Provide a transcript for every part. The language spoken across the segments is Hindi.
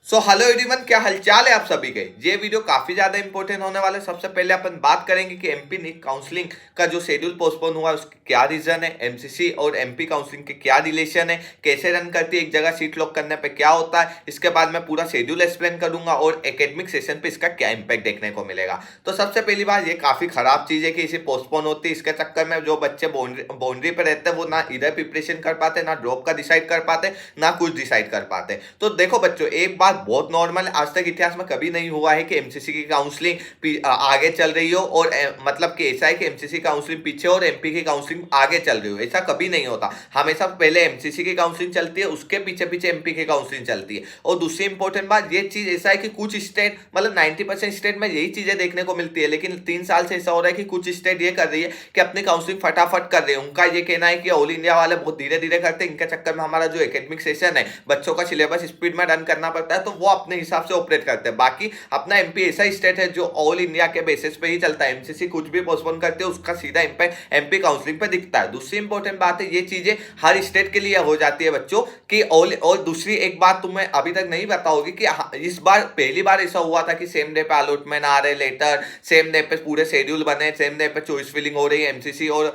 हेलो एवरीवन, क्या हालचाल है आप सभी के। ये वीडियो काफी ज्यादा इंपॉर्टेंट होने वाला है। सबसे पहले अपन बात करेंगे कि एमपी नीट काउंसलिंग का जो शेड्यूल पोस्टपोन हुआ उसके क्या रीजन है, एमसीसी और एमपी काउंसलिंग के क्या रिलेशन है, कैसे रन करती है, एक जगह सीट लॉक करने पे क्या होता है। इसके बाद मैं पूरा शेड्यूल एक्सप्लेन करूंगा और एकेडमिक सेशन पे इसका क्या इंपैक्ट देखने को मिलेगा। तो सबसे पहली बात, ये काफी खराब चीज है कि इसे पोस्टपोन होती है। इसके चक्कर में जो बच्चे बाउंड्री पे रहते हैं वो ना इधर प्रिपरेशन कर पाते, ना ड्रॉप का डिसाइड कर पाते, ना कुछ डिसाइड कर पाते। तो देखो बच्चों, एक बात बहुत नॉर्मल, आज तक इतिहास में कभी नहीं हुआ है कि एमसीसी की काउंसलिंग आगे चल रही हो और मतलब कि ऐसा है कि एमसीसी काउंसलिंग पीछे और एमपी की काउंसलिंग आगे चल रही हो। ऐसा कभी नहीं होता। हमेशा पहले एमसीसी की काउंसलिंग चलती है, उसके पीछे पीछे एमपी की काउंसलिंग चलती है। और दूसरी इंपॉर्टेंट बात, ये चीज ऐसा है कि कुछ स्टेट, मतलब 90% स्टेट में यही चीजें देखने को मिलती है, लेकिन 3 साल से ऐसा हो रहा है कि कुछ स्टेट ये कर रही है कि अपनी काउंसलिंग फटाफट कर रही है। उनका ये कहना है कि ऑल इंडिया वाले बहुत धीरे धीरे करते हैं, इनके चक्कर में हमारा जो एकेडमिक सेशन है, बच्चों का सिलेबस स्पीड में रन करना पड़ता है, तो वो अपने हिसाब से ऑपरेट करते हैं। बाकी अपना एमपी ऐसा स्टेट है जो ऑल इंडिया के बेसिस पे ही चलता है। एमसीसी कुछ भी पोस्टपोन करते हैं, उसका सीधा इंपैक्ट एमपी काउंसलिंग पे दिखता है। दूसरी इंपॉर्टेंट बात है, ये चीजें हर स्टेट के लिए हो जाती है बच्चों की। और दूसरी एक बात तुम्हें अभी तक नहीं पता होगी कि इस बार पहली बार ऐसा हुआ था कि सेम डे पे अलॉटमेंट आ रहे लेटर, सेम डे पे पूरे शेड्यूल बने, सेम डे पे चॉइस फिलिंग हो रही है एमसीसी और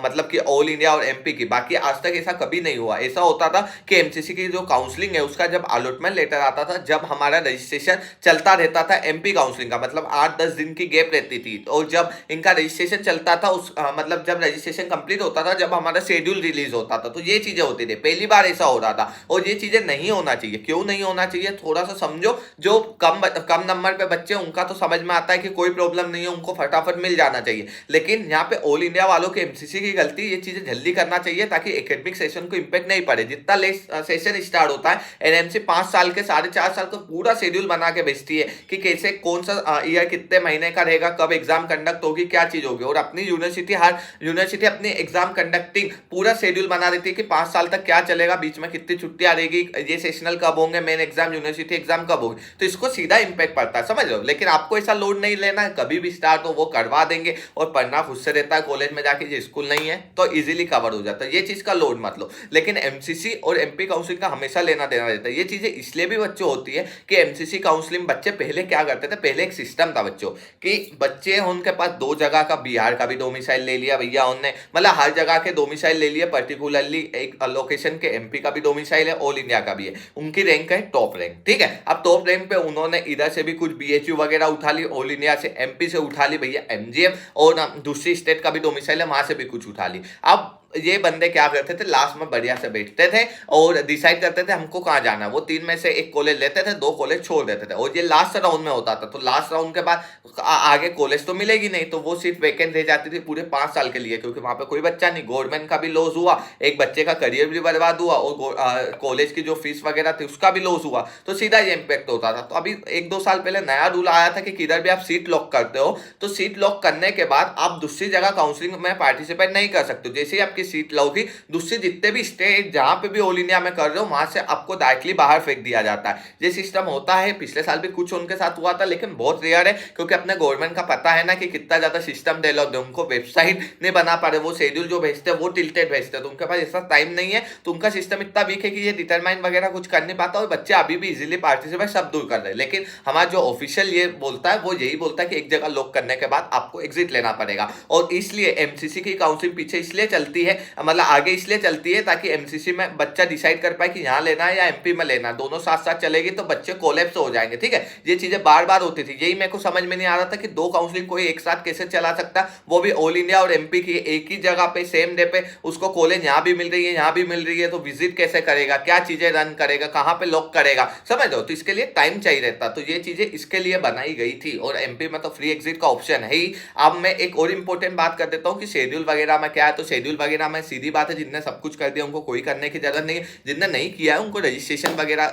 मतलब कि ऑल इंडिया और एमपी की। बाकी आज तक ऐसा कभी नहीं हुआ। ऐसा होता था कि एमसीसी की जो काउंसलिंग है उसका जब अलॉटमेंट लेटर आता था, जब हमारा रजिस्ट्रेशन चलता रहता था एमपी काउंसलिंग का, मतलब 8-10 दिन की गैप रहती थी। और जब इनका रजिस्ट्रेशन चलता था मतलब जब रजिस्ट्रेशन कंप्लीट होता था, जब हमारा शेड्यूल रिलीज होता था, तो ये चीजें होती थी। पहली बार ऐसा हो रहा था और ये चीजें नहीं होना चाहिए। क्यों नहीं होना चाहिए, थोड़ा सा समझो। जो कम नंबर पे बच्चे, उनका तो समझ में आता है कि कोई प्रॉब्लम नहीं है, उनको फटाफट मिल जाना चाहिए। लेकिन यहाँ पे ऑल इंडिया वालों के एमसीसी की गलती, ये चीजें जल्दी करना चाहिए ताकि एकेडमिक सेशन को इंपैक्ट नहीं पड़े। जितना लेट सेशन स्टार्ट होता है, एनएमसी 5 साल के 4.5 साल का पूरा शेड्यूल बना के भेजती है कि कैसे कौन सा ईयर कितने महीने का रहेगा, कब एग्जाम कंडक्ट होगी, क्या चीज होगी। और अपनी यूनिवर्सिटी, हर यूनिवर्सिटी अपनी एग्जाम कंडक्टिंग पूरा शेड्यूल बना देती है कि 5 साल तक क्या चलेगा, बीच में कितनी छुट्टियां रहेगी, ये सेशनल कब होंगे, मेन एग्जाम, यूनिवर्सिटी एग्जाम कब होगी। तो इसको सीधा इंपैक्ट पड़ता है, समझ लो। लेकिन आपको ऐसा लोड नहीं लेना है, कभी भी स्टार्ट हो वो करवा देंगे और पढ़ना खुद से रहता है। कॉलेज में जाके ये स्कूल नहीं है तो इजीली कवर हो जाता है, ये चीज का लोड मत लो। लेकिन एमसीसी और एमपी काउंसलिंग का हमेशा लेना देना रहता है। ये चीजें इसलिए भी बच्चों होती है कि एमसीसी काउंसलिंग बच्चे पहले क्या करते थे, पहले एक सिस्टम था बच्चों कि बच्चे, उनके पास 2 जगह का, बिहार का भी डोमिसाइल ले लिया भैया उनने, मतलब हर जगह के डोमिसाइल ले लिए। पर्टिकुलरली एक लोकेशन के एमपी का भी डोमिसाइल है, ऑल इंडिया का भी है। उनकी रैंक है टॉप रैंक, ठीक है। अब टॉप रैंक पे उन्होंने इधर से भी कुछ बीएचयू वगैरह उठा ली, ऑल इंडिया से, एमपी से उठा ली भैया एमजीएम, और दूसरी स्टेट का भी डोमिसाइल है, वहां से भी कुछ उठा ली। अब ये बंदे क्या करते थे, लास्ट में बढ़िया से बैठते थे और डिसाइड करते थे हमको कहाँ जाना है। वो 3 में से एक कॉलेज लेते थे, 2 कॉलेज छोड़ देते थे, और ये लास्ट राउंड में होता था। तो लास्ट राउंड के बाद आगे कॉलेज तो मिलेगी नहीं, तो वो सीट वैकेंट रह जाती थी पूरे 5 साल के लिए, क्योंकि वहां पे कोई बच्चा नहीं। गवर्नमेंट का भी लॉस हुआ, एक बच्चे का करियर भी बर्बाद हुआ, और कॉलेज की जो फीस वगैरह थी उसका भी लॉस हुआ। तो सीधा ये इंपैक्ट होता था। तो अभी 1-2 साल पहले नया रूल आया था कि किधर भी आप सीट लॉक करते हो तो सीट लॉक करने के बाद आप दूसरी जगह काउंसलिंग में पार्टिसिपेट नहीं कर सकते। जैसे ही आपकी सीट लॉगी, दूसरे जितने भी स्टेट जहां पे भी ऑल इंडिया में कर रहे हो, वहां से आपको डायरेक्टली बाहर फेंक दिया जाता है। ये सिस्टम होता है, पिछले साल भी कुछ उनके साथ हुआ था, लेकिन बहुत रेयर है, क्योंकि अपने गवर्नमेंट का पता है ना कि कितना ज्यादा सिस्टम डेवलप है। उनको वेबसाइट नहीं बना पा रहे, वो शेड्यूल जो भेजते हैं वो टिल्टेड भेजते हैं, तो उनके पास ऐसा टाइम नहीं है। तो उनका सिस्टम इतना वीक है कि ये डिटरमाइन वगैरह कुछ कर नहीं पाता, और बच्चे अभी भी इजिली पार्टिसिपेट सब दूर कर रहे हैं। लेकिन हमारा जो ऑफिशियल ये बोलता है, वो यही बोलता है कि एक जगह लॉक करने के बाद आपको एग्जिट लेना पड़ेगा। और इसलिए एमसीसी की काउंसलिंग पीछे इसलिए चलती है, मतलब आगे इसलिए चलती है ताकि एमसीसी में बच्चा डिसाइड कर पाए कि यहाँ लेना है या एमपी में लेना है। दोनों साथ साथ चलेगी तो बच्चे कोलैप्स हो जाएंगे, ठीक है। ये चीजें बार बार होती थी, यही मेरे को समझ में नहीं आ रहा था कि 2 काउंसलिंग कोई एक साथ कैसे चला सकता, वो भी ऑल इंडिया और एमपी की एक ही जगह पे, सेम डे पे। उसको कॉलेज यहाँ भी मिल रही है, यहाँ भी मिल रही है, तो विजिट कैसे करेगा, क्या चीजें रन करेगा, कहाँ पे लॉक करेगा, समझ लो। तो इसके लिए टाइम चाहिए रहता, तो ये चीजें इसके लिए बनाई गई थी। और एमपी में तो फ्री एग्जिट का ऑप्शन है ही। अब मैं एक और इंपॉर्टेंट बात कर देता हूँ कि शेड्यूल वगैरह में क्या है। तो शेड्यूल वगैरह में सीधी बात है, जिनने सब कुछ कर दिया उनको कोई करने की जरूरत नहीं है। जिनने नहीं किया है उनको रजिस्ट्रेशन वगैरह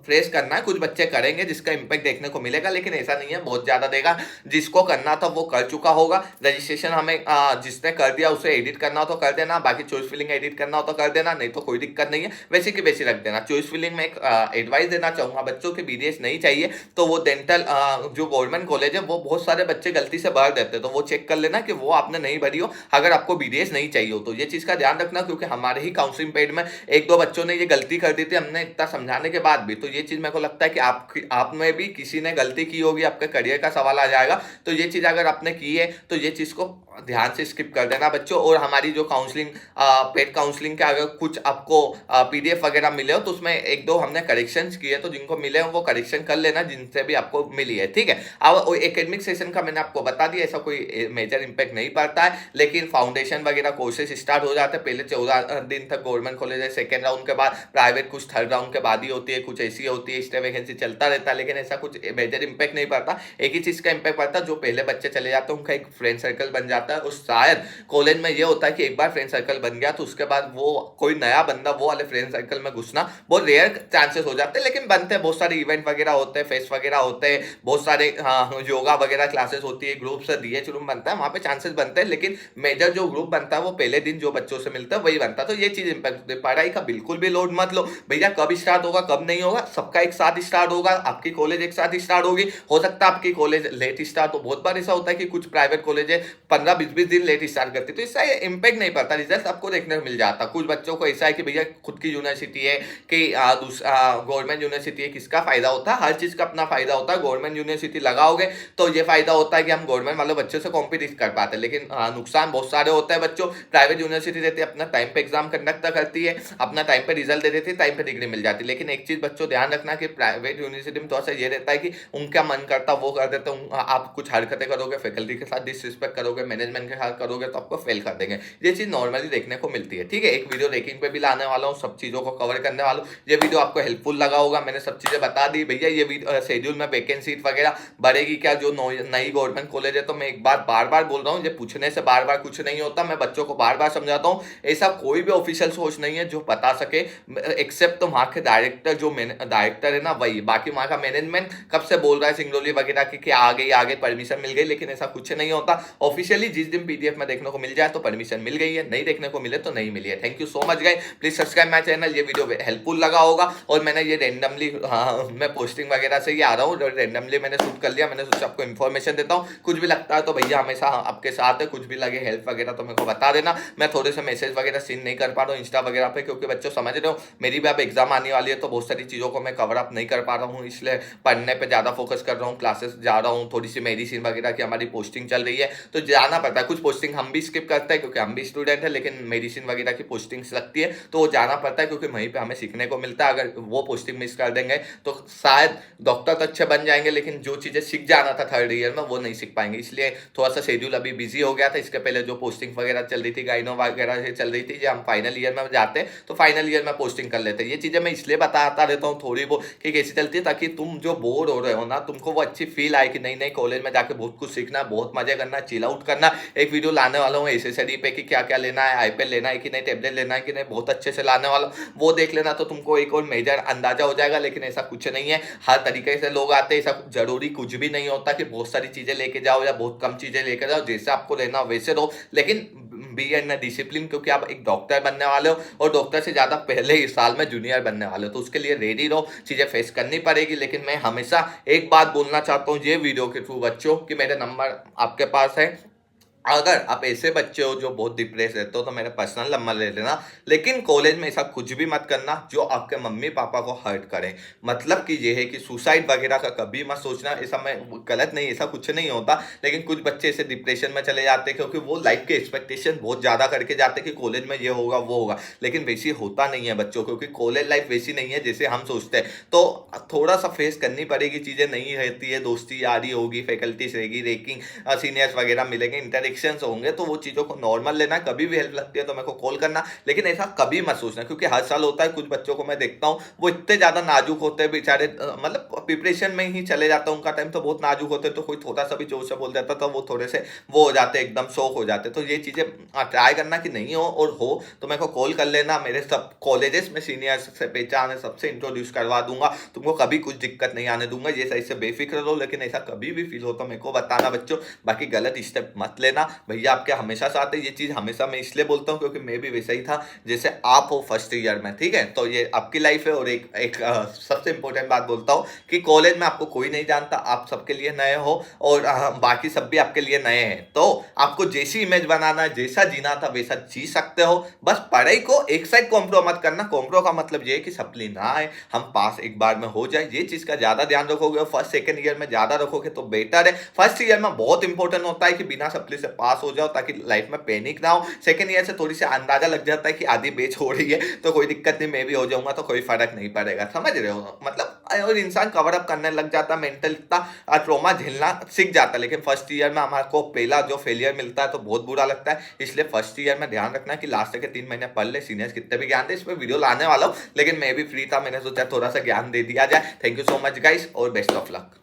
फ्रेश करना है। कुछ बच्चे करेंगे जिसका इंपैक्ट देखने को मिलेगा, लेकिन ऐसा नहीं है बहुत ज्यादा देगा। जिसको करना था वो कर चुका होगा। रजिस्ट्रेशन हमें जिसने कर दिया उसे एडिट करना हो तो कर देना, बाकी चॉइस फिलिंग एडिट करना हो तो कर देना, नहीं तो कोई दिक्कत नहीं है, वैसे की वैसे रख देना। चॉइस फिलिंग में एक एडवाइस देना चाहूंगा, बच्चों के बीडीएस नहीं चाहिए तो वो डेंटल जो गवर्नमेंट कॉलेज है वो बहुत सारे बच्चे गलती से भर देते हैं, तो वो चेक कर लेना कि वो आपने नहीं भरी हो, अगर आपको बीडीएस नहीं चाहिए हो तो। ये चीज़ का ध्यान रखना, क्योंकि हमारे ही काउंसलिंग पेड में एक दो बच्चों ने ये गलती कर दी थी, हमने इतना समझाने के बाद भी। तो ये चीज़ मेरे को लगता है कि आप में भी किसी ने गलती की होगी, आपके करियर का सवाल आ जाएगा। तो ये चीज़ अगर आपने की है तो ये चीज़ को ध्यान से स्किप कर देना बच्चों। और हमारी जो काउंसलिंग पेड काउंसलिंग के अगर कुछ आपको पीडीएफ वगैरह मिले हो तो उसमें एक दो हमने करेक्शंस किए, तो जिनको मिले हो वो करेक्शन कर लेना जिनसे भी आपको मिली है, ठीक है। अब एकेडमिक सेशन का मैंने आपको बता दिया, ऐसा कोई मेजर इंपैक्ट नहीं पड़ता है, लेकिन फाउंडेशन वगैरह कोर्सेज स्टार्ट हो जाते हैं। पहले 14 दिन तक गवर्नमेंट कॉलेज है, सेकेंड राउंड के बाद प्राइवेट, कुछ थर्ड राउंड के बाद ही होती है, कुछ ऐसी होती है, स्टे वैकेंसी चलता रहता है, लेकिन ऐसा कुछ मेजर इंपैक्ट नहीं पड़ता। एक ही चीज़ का इंपैक्ट पड़ता है, जो पहले बच्चे चले जाते हैं उनका एक फ्रेंड सर्कल बन जाता है। और शायद कॉलेज में ये होता है कि एक बार फ्रेंड सर्कल बन गया तो उसके बाद वो कोई नया बंदा वो वाले फ्रेंड सर्कल में घुसना बहुत रेयर चांसेस हो जाते हैं, लेकिन बनते हैं। बहुत सारे इवेंट वगैरह होते हैं, फेस्ट वगैरह होते हैं, बहुत सारे योगा वगैरह क्लासेस होती है, ग्रुप से डीएच रूम बनता है, वहां पे चांसेस बनते हैं। लेकिन मेजर जो ग्रुप बनता है वो पहले दिन जो बच्चों से मिलता है वही बनता है। तो ये चीज इंपैक्ट होती है। पढ़ाई का बिल्कुल भी लोड मत लो भैया, कब स्टार्ट होगा कब नहीं होगा, सबका एक साथ स्टार्ट होगा। आपकी कॉलेज एक साथ स्टार्ट होगी, हो सकता है आपकी कॉलेज लेट स्टार्ट हो। बहुत बार ऐसा होता है कि कुछ प्राइवेट कॉलेज 15-20 दिन लेट स्टार्ट करती है, तो इससे इंपैक्ट नहीं पड़ता, रिजल्ट आपको देखने को मिल जाता। कुछ बच्चों को ऐसा है कि भैया खुद की यूनिवर्सिटी है कि गवर्नमेंट यूनिवर्सिटी है, किसका फायदा होता है, हर चीज का अपना फायदा होता है। गवर्नमेंट यूनिवर्सिटी लगाओगे तो ये फायदा होता है कि हम गवर्नमेंट वाले बच्चों से कॉम्पिटिट कर पाते हैं, लेकिन नुकसान बहुत सारे होते हैं बच्चों। प्राइवेट यूनिवर्सिटी रहती है, अपना टाइम पे एग्जाम कंडक्ट करती है, अपना टाइम पे रिजल्ट दे देती है, टाइम पे डिग्री मिल जाती है। लेकिन एक चीज बच्चों ध्यान रखना कि प्राइवेट यूनिवर्सिटी में थोड़ा सा ये रहता है कि उनका मन करता वो कर देते हैं। आप कुछ हरकतें करोगे, फैकल्टी के साथ डिसरिस्पेक्ट करोगे, मैनेजमेंट के साथ करोगे तो आपको फेल कर देंगे। ये चीज नॉर्मली देखने को मिलती है, ठीक है। एक वीडियो रैंकिंग पे भी लाने वाला हूँ, सब चीजों को कवर करने वाला हूँ। ये वीडियो आपको हेल्पफुल लगा होगा, मैंने सब चीजें बता दी भैया। ये शेड्यूल में वैकेंसी वगैरह बढ़ेगी क्या, जो नई गवर्नमेंट कॉलेज है, तो मैं एक बात बार बार बोल रहा हूँ, ये पूछने से बार बार कुछ नहीं होता। मैं बच्चों को बार बार समझाता हूँ, ऐसा कोई भी ऑफिशियल सोर्स नहीं है जो बता सके, एक्सेप्ट तो वहां के डायरेक्टर, जो डायरेक्टर है ना वही। बाकी वहां का मैनेजमेंट कब से बोल रहा है सिंगरौली वगैरह की आगे परमिशन मिल गई, लेकिन ऐसा कुछ नहीं होता। ऑफिशियली जिस दिन पीडीएफ में देखने को मिल जाए तो परमिशन मिल गई है, नहीं देखने को मिले तो नहीं मिली है। Thank you so much guys, please subscribe my channel. ये वीडियो हेल्पफुल लगा होगा, और मैंने ये रेंडमली मैं पोस्टिंग वगैरह से ही आ रहा हूँ, रेंडमली मैंने शूट कर लिया। मैंने सोचा आपको इन्फॉर्मेशन देता हूँ, कुछ भी लगता है तो भैया हमेशा आपके साथ है, कुछ भी लगे हेल्प वगैरह तो मेरे को बता देना। मैं थोड़े से मैसेज वगैरह सीन नहीं कर पा रहा हूँ इंस्टा वगैरह पे, क्योंकि बच्चों समझ रहे हो मेरी भी अब एग्जाम आने वाली है, तो बहुत सारी चीज़ों को मैं कवर अप नहीं कर पा रहा हूँ, इसलिए पढ़ने पर ज़्यादा फोकस कर रहा हूँ, क्लासेस जा रहा हूँ। थोड़ी सी मेडिसिन वगैरह की हमारी पोस्टिंग चल रही है तो जाना पड़ता है। कुछ पोस्टिंग हम भी स्किप करते हैं क्योंकि हम भी स्टूडेंट है, लेकिन मेडिसिन वगैरह की पोस्टिंग्स लगती है तो वो जाना पड़ता है, क्योंकि वहीं पे हमें सीखने को मिलता है। अगर वो पोस्टिंग मिस कर देंगे तो शायद डॉक्टर तो अच्छे बन जाएंगे, लेकिन जो चीज़ें सीख जाना था थर्ड ईयर में वो नहीं सीख पाएंगे। इसलिए थोड़ा सा शेड्यूल अभी बिजी हो गया था। इसके पहले जो पोस्टिंग वगैरह चल रही थी, गाइनो वगैरह से चल रही थी, जब हम फाइनल ईयर में जाते हैं तो फाइनल ईयर में पोस्टिंग कर लेते हैं। ये चीज़ें मैं इसलिए बताता रहता हूँ थोड़ी वो कि कैसी चलती है, ताकि तुम जो बोर हो रहे हो ना, तुमको वो अच्छी फील आए कि नहीं नहीं कॉलेज में जाके बहुत कुछ सीखना, बहुत मजे करना, चिल आउट करना। एक वीडियो लाने वाला हूँ एसेसरी पे कि क्या क्या लेना है, आईपैड लेना है कि नहीं, टैबलेट लेना है कि नहीं, बहुत अच्छे से लाने वाला, वो देख लेना तो तुमको एक और मेजर अंदाजा हो जाएगा। लेकिन ऐसा कुछ नहीं है, हर तरीके से लोग आते हैं, ऐसा जरूरी कुछ भी नहीं होता कि बहुत सारी चीजें लेके जाओ या बहुत कम चीजें लेके जाओ, जैसे आपको लेना हो वैसे रहो, लेकिन बी एन डिसिप्लिन, क्योंकि आप एक डॉक्टर बनने वाले हो और डॉक्टर से ज्यादा पहले इस साल में जूनियर बनने वाले हो, तो उसके लिए रेडी रहो, चीजें फेस करनी पड़ेगी। लेकिन मैं हमेशा एक बात बोलना चाहता हूँ ये वीडियो के थ्रू बच्चों कि मेरे नंबर आपके पास है। अगर आप ऐसे बच्चे हो जो बहुत डिप्रेस रहते हो तो मेरा पर्सनल नंबर ले लेना, लेकिन कॉलेज में ऐसा कुछ भी मत करना जो आपके मम्मी पापा को हर्ट करे। मतलब कि ये है कि सुसाइड वगैरह का कभी मत सोचना, ऐसा मैं गलत नहीं, ऐसा कुछ नहीं होता। लेकिन कुछ बच्चे ऐसे डिप्रेशन में चले जाते हैं क्योंकि वो लाइफ के एक्सपेक्टेशन बहुत ज़्यादा करके जाते हैं कि कॉलेज में ये होगा वो होगा, लेकिन वैसी होता नहीं है बच्चों, क्योंकि कॉलेज लाइफ वैसी नहीं है जैसे हम सोचते हैं। तो थोड़ा सा फेस करनी पड़ेगी, चीज़ें नहीं रहती है, दोस्ती यारी होगी, फैकल्टीज रहेगी, रेकिंग सीनियर्स वगैरह मिलेंगे, इंटरेक्शंस होंगे, तो वो चीज़ों को नॉर्मल लेना। कभी भी हेल्प लगती है तो मेरे को कॉल करना, लेकिन ऐसा कभी मत सोचना, क्योंकि हर साल होता है। कुछ बच्चों को मैं देखता हूँ वो इतने ज़्यादा नाजुक होते हैं बेचारे, मतलब प्रिपरेशन में ही चले जाता है उनका टाइम, तो बहुत नाजुक होते हैं, तो कोई थोड़ा सा भी जोर से बोल देता तो वो थोड़े से वो हो जाते, एकदम शौक हो जाते। तो ये चीज़ें ट्राई करना कि नहीं हो, और हो तो मेरे को कॉल कर लेना। मेरे सब कॉलेजेस में सीनियर्स से पहचान है, सबसे इंट्रोड्यूस करवा दूंगा, तुमको कभी कुछ दिक्कत नहीं आने दूंगा। ये सही से बेफिक्र रहो, लेकिन ऐसा कभी भी फील हो तो मेरे को बताना बच्चों। बाकी गलत स्टेप मत लेना, भैया आपके हमेशा साथ है। ये चीज़ हमेशा मैं इसलिए बोलता हूँ क्योंकि मैं भी वैसा ही था जैसे आप हो फर्स्ट ईयर में, ठीक है। तो ये आपकी लाइफ है। और एक सबसे इंपॉर्टेंट बात बोलता हूँ कि कि कॉलेज में आपको कोई नहीं जानता, आप सबके लिए नए हो और बाकी सब भी आपके लिए नए हैं। तो आपको जैसी इमेज बनाना है, जैसा जीना था वैसा जी सकते हो। बस पढ़ाई को एक साइड कॉम्प्रो मत करना। कॉम्प्रो का मतलब ये है कि सप्ली ना आए, हम पास एक बार में हो जाए, ये चीज का ज्यादा ध्यान रखोगे और फर्स्ट सेकंड ईयर में ज्यादा रखोगे तो बेटर है। फर्स्ट ईयर में बहुत इंपॉर्टेंट होता है कि बिना सप्ली से पास हो जाओ ताकि लाइफ में पैनिक ना हो। सेकंड ईयर से थोड़ी सी अंदाजा लग जाता है कि आधी बेच हो रही है तो कोई दिक्कत नहीं, मैं भी हो जाऊंगा तो कोई फर्क नहीं पड़ेगा। समझ रहे हो मतलब, और इंसान कवर अप करने लग जाता, मेंटल इतना ट्रॉमा झेलना सीख जाता। लेकिन फर्स्ट ईयर में हमारे को पहला जो फेलियर मिलता है तो बहुत बुरा लगता है। इसलिए फर्स्ट ईयर में ध्यान रखना कि लास्ट के 3 महीने पढ़ ले, सीनियर्स कितने भी ज्ञान दे। इस पर वीडियो लाने वाला हूँ, लेकिन मैं भी फ्री था, मैंने सोचा थोड़ा सा ज्ञान दे दिया जाए। Thank you so much guys और बेस्ट ऑफ लक।